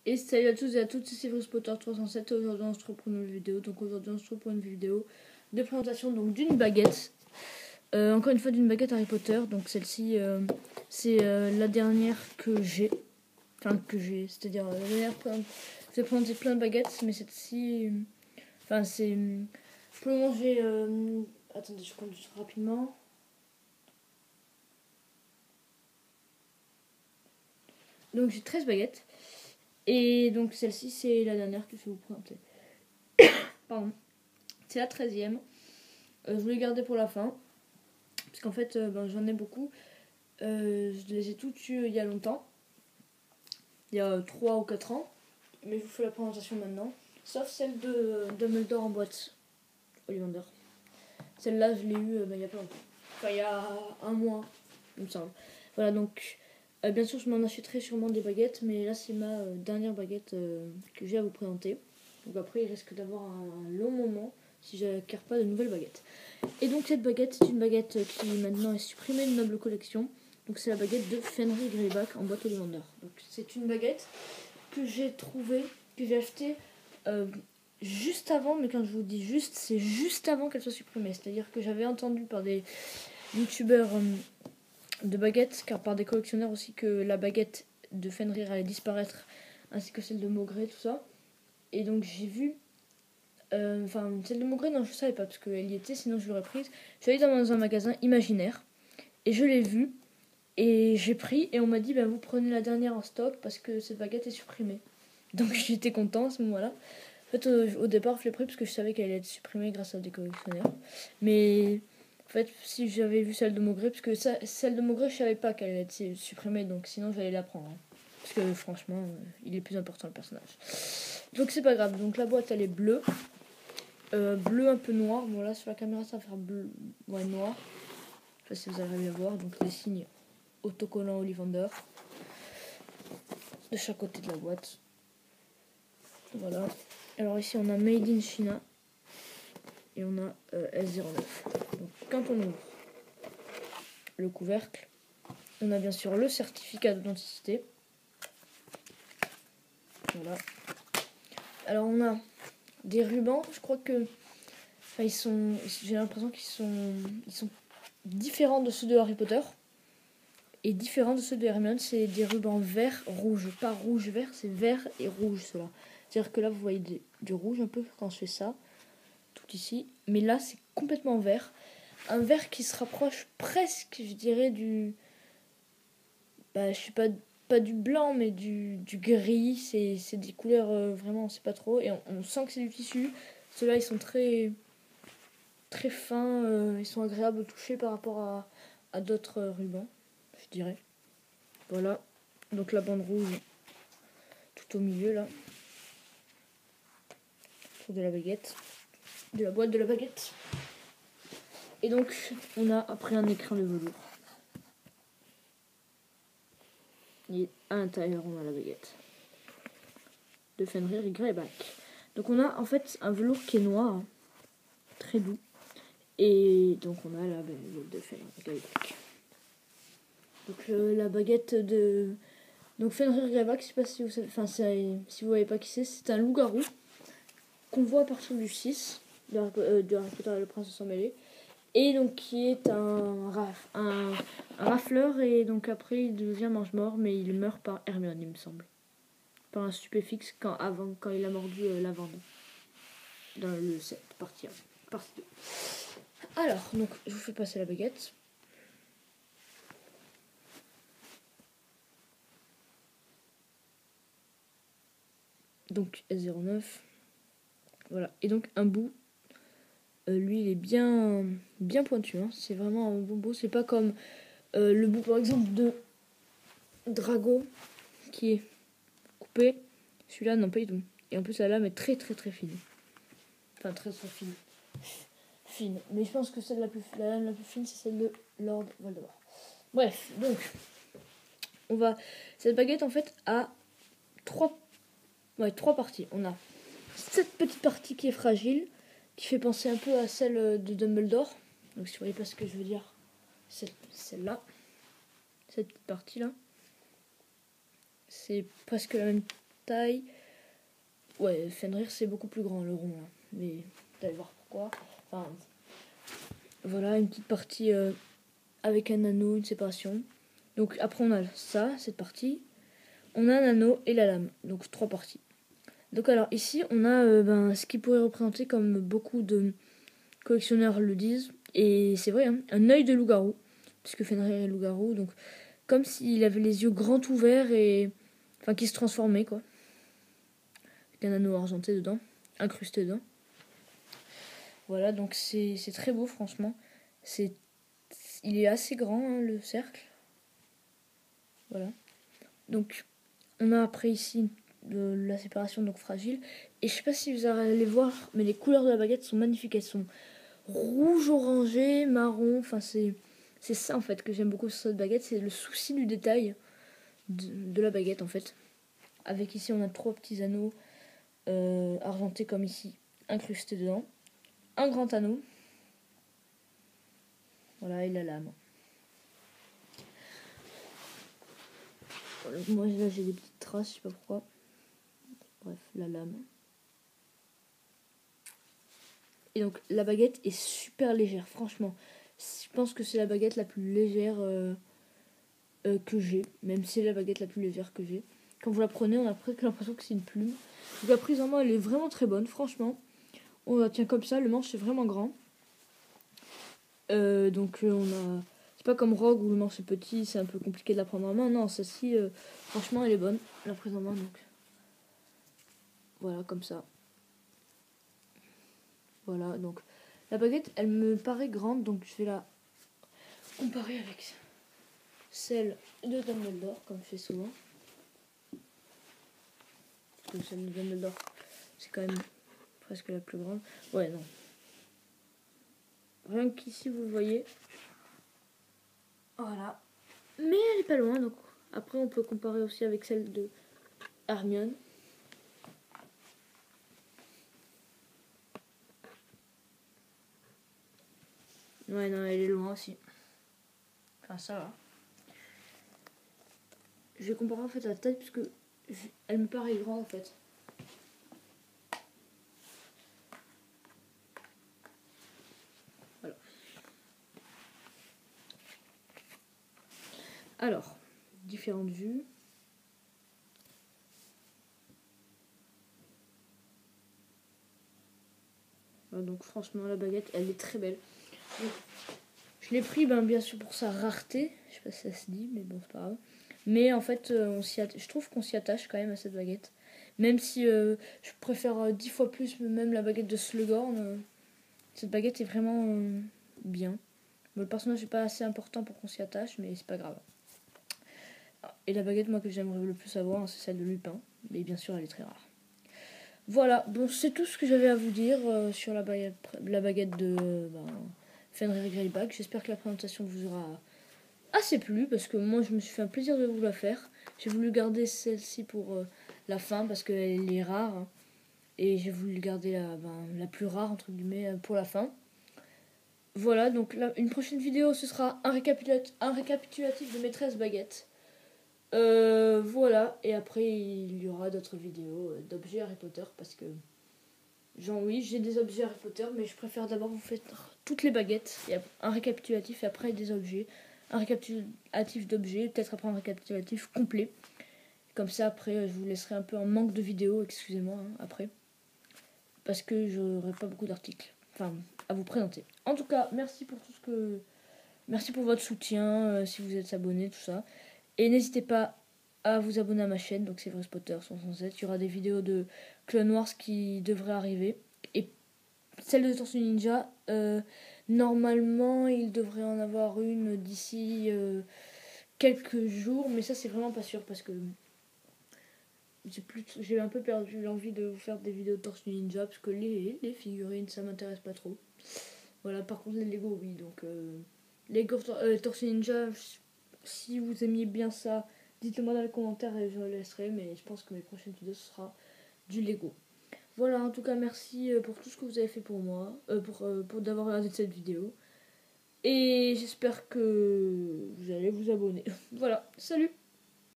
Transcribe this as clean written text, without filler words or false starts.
Et salut à tous et à toutes, c'est Severus Potter 307 et aujourd'hui on se retrouve pour une nouvelle vidéo. Donc aujourd'hui on se retrouve pour une vidéo de présentation donc d'une baguette. Encore une fois d'une baguette Harry Potter. Donc celle-ci c'est la dernière que j'ai. C'est-à-dire la dernière j'ai présenté plein de baguettes, mais celle-ci c'est pour le moment j'ai attendez, je compte rapidement. Donc j'ai 13 baguettes. Et donc celle-ci c'est la dernière que je vais vous présenter. Pardon. C'est la 13e. Je voulais garder pour la fin. Parce qu'en fait j'en ai beaucoup. Je les ai toutes eues il y a longtemps. Il y a 3 ou 4 ans. Mais je vous fais la présentation maintenant. Sauf celle de Dumbledore en boîte. Ollivander. Celle-là je l'ai eue il y a pas longtemps. Enfin il y a un mois il me semble. Voilà donc bien sûr je m'en achèterai sûrement des baguettes. Mais là c'est ma dernière baguette que j'ai à vous présenter. Donc après il risque d'avoir un long moment si je n'acquiers pas de nouvelles baguettes. Et donc cette baguette c'est une baguette qui maintenant est supprimée de Noble Collection. Donc c'est la baguette de Fenrir Greyback en boîte Ollivander. Donc c'est une baguette que j'ai trouvée, que j'ai achetée juste avant, mais quand je vous dis juste, c'est juste avant qu'elle soit supprimée. C'est-à-dire que j'avais entendu par des youtubeurs de baguettes, car par des collectionneurs aussi, que la baguette de Fenrir allait disparaître, ainsi que celle de Maugrey, tout ça. Et donc j'ai vu celle de Maugrey, non, je savais pas, parce qu'elle y était, sinon je l'aurais prise. Je suis allée dans un magasin imaginaire, et je l'ai vue, et j'ai pris, et on m'a dit, vous prenez la dernière en stock, parce que cette baguette est supprimée. Donc j'étais content à ce moment-là. En fait, au départ, je l'ai pris, parce que je savais qu'elle allait être supprimée grâce à des collectionneurs. Mais, en fait, si j'avais vu celle de Maugrey, parce que celle de Maugrey, je savais pas qu'elle allait être supprimée, donc sinon j'allais la prendre. Parce que franchement, il est plus important le personnage. Donc c'est pas grave, donc la boîte elle est bleue. Bleu un peu noir, bon là sur la caméra ça va faire bleu, ouais, noir. Je sais pas si vous arrivez à voir, donc des signes autocollants Ollivander de chaque côté de la boîte. Voilà. Alors ici on a Made in China et on a S09. Donc quand on ouvre le couvercle, on a bien sûr le certificat d'authenticité. Voilà. Alors on a des rubans, je crois que j'ai l'impression qu'ils sont différents de ceux de Harry Potter et différents de ceux de Hermione. C'est des rubans vert rouge, pas rouge vert, c'est vert et rouge cela. C'est-à-dire que là vous voyez du rouge un peu quand je fais ça, tout ici, mais là c'est complètement vert, un vert qui se rapproche presque, je dirais, du je sais pas du blanc mais du gris. C'est des couleurs vraiment on sait pas trop, et on sent que c'est du tissu. Ceux-là ils sont très très fins, ils sont agréables au toucher par rapport à d'autres rubans, je dirais. Voilà, donc la bande rouge tout au milieu là, autour de la baguette, de la boîte de la baguette. Et donc on a après un écrin de velours. Et à l'intérieur on a la baguette de Fenrir Greyback. Donc on a en fait un velours qui est noir, très doux. Et donc on a la baguette de Fenrir Greyback. Donc la baguette de donc Fenrir Greyback, je sais pas si vous savez, si vous voyez pas qui c'est un loup-garou qu'on voit à partir du 6 de Harry Potter et le prince sans mêlée, et donc qui est un rafleur, et donc après il devient mange-mort, mais il meurt par Hermione il me semble, par un stupéfixe quand il a mordu Lavande dans le 7 partie 1, partie 2. Alors donc je vous fais passer la baguette. Donc S09, voilà, et donc un bout, lui il est bien pointu, hein. C'est vraiment un bon bout, c'est pas comme le bout par exemple de Drago qui est coupé. Celui-là non, pas du tout, et en plus la lame est très très très fine, enfin très très fine, mais je pense que la lame la plus fine c'est celle de Lord Voldemort. Bref, donc cette baguette en fait a trois parties. On a cette petite partie qui est fragile, qui fait penser un peu à celle de Dumbledore. Donc si vous voyez pas ce que je veux dire, celle-là, cette petite partie-là, c'est presque la même taille. Ouais, Fenrir c'est beaucoup plus grand le rond là. Mais vous allez voir pourquoi. Enfin, voilà, une petite partie avec un anneau, une séparation. Donc après on a ça, cette partie. On a un anneau et la lame. Donc 3 parties. Donc alors ici on a ce qui pourrait représenter, comme beaucoup de collectionneurs le disent, et c'est vrai, hein, un œil de loup-garou, puisque Fenrir est loup-garou, donc comme s'il avait les yeux grands ouverts et enfin qui se transformait quoi, avec un anneau argenté dedans, incrusté dedans. Voilà, donc c'est très beau franchement. Il est assez grand hein, le cercle. Voilà. Donc on a après ici de la séparation donc fragile, et je sais pas si vous allez voir, mais les couleurs de la baguette sont magnifiques. Elles sont rouge, orangé, marron. Enfin c'est ça en fait que j'aime beaucoup sur cette baguette, c'est le souci du détail de la baguette en fait. Avec ici on a 3 petits anneaux argentés comme ici, incrustés dedans. Un grand anneau. Voilà, et la lame. Voilà, moi là j'ai des petites traces, je sais pas pourquoi. Bref, la lame. Et donc la baguette est super légère, franchement. Je pense que c'est la baguette la plus légère que j'ai. Même si c'est la baguette la plus légère que j'ai. Quand vous la prenez, on a presque l'impression que c'est une plume. Donc la prise en main, elle est vraiment très bonne, franchement. On la tient comme ça, le manche est vraiment grand. Donc on a... C'est pas comme Rogue où le manche est petit, c'est un peu compliqué de la prendre en main. Non, celle-ci, franchement, elle est bonne, la prise en main. Donc voilà, comme ça. Voilà, donc la baguette, elle me paraît grande, donc je vais la comparer avec celle de Dumbledore, comme je fais souvent. Parce que celle de Dumbledore, c'est quand même presque la plus grande. Ouais, non. Rien qu'ici, vous le voyez. Voilà. Mais elle est pas loin, donc après on peut comparer aussi avec celle de Hermione. Ouais, non, elle est loin aussi. Enfin, ça va. Je vais comparer en fait à la taille, puisque elle me paraît grande en fait. Voilà. Alors, différentes vues. Voilà, donc franchement, la baguette, elle est très belle. Donc, je l'ai pris bien sûr pour sa rareté. Je sais pas si ça se dit, mais bon, c'est pas grave. Mais en fait, je trouve qu'on s'y attache quand même à cette baguette. Même si je préfère 10 fois plus même la baguette de Slughorn. Cette baguette est vraiment bien. Bon, le personnage n'est pas assez important pour qu'on s'y attache, mais c'est pas grave. Et la baguette, moi, que j'aimerais le plus avoir, c'est celle de Lupin. Mais bien sûr, elle est très rare. Voilà, bon, c'est tout ce que j'avais à vous dire sur la baguette de Fenrir Greyback. J'espère que la présentation vous aura assez plu, parce que moi, je me suis fait un plaisir de vous la faire. J'ai voulu garder celle-ci pour la fin, parce qu'elle est rare. Hein, et j'ai voulu garder la plus rare, entre guillemets, pour la fin. Voilà, donc là, une prochaine vidéo, ce sera un récapitulatif de mes 13 baguettes. Voilà, et après il y aura d'autres vidéos d'objets Harry Potter, parce que oui, j'ai des objets Harry Potter, mais je préfère d'abord vous faire toutes les baguettes, et un récapitulatif, et après des objets, un récapitulatif d'objets, peut-être après un récapitulatif complet. Comme ça, après, je vous laisserai un peu en manque de vidéos, excusez-moi, hein, après, parce que j'aurai pas beaucoup d'articles, enfin, à vous présenter. En tout cas, merci pour merci pour votre soutien, si vous êtes abonné, tout ça. Et n'hésitez pas à vous abonner à ma chaîne, donc c'est Severus Potter 107. Il y aura des vidéos de Clone Wars qui devraient arriver. Et celle de Tortue Ninja, normalement, il devrait en avoir une d'ici quelques jours. Mais ça, c'est vraiment pas sûr, parce que j'ai un peu perdu l'envie de vous faire des vidéos de Tortue Ninja, parce que les figurines, ça m'intéresse pas trop. Voilà, par contre, les Lego, oui. Donc, les Tortue Ninja, si vous aimiez bien ça, dites-le moi dans les commentaires et je le laisserai. Mais je pense que mes prochaines vidéos, ce sera du Lego. Voilà, en tout cas, merci pour tout ce que vous avez fait pour moi, pour d'avoir regardé cette vidéo. Et j'espère que vous allez vous abonner. Voilà, salut!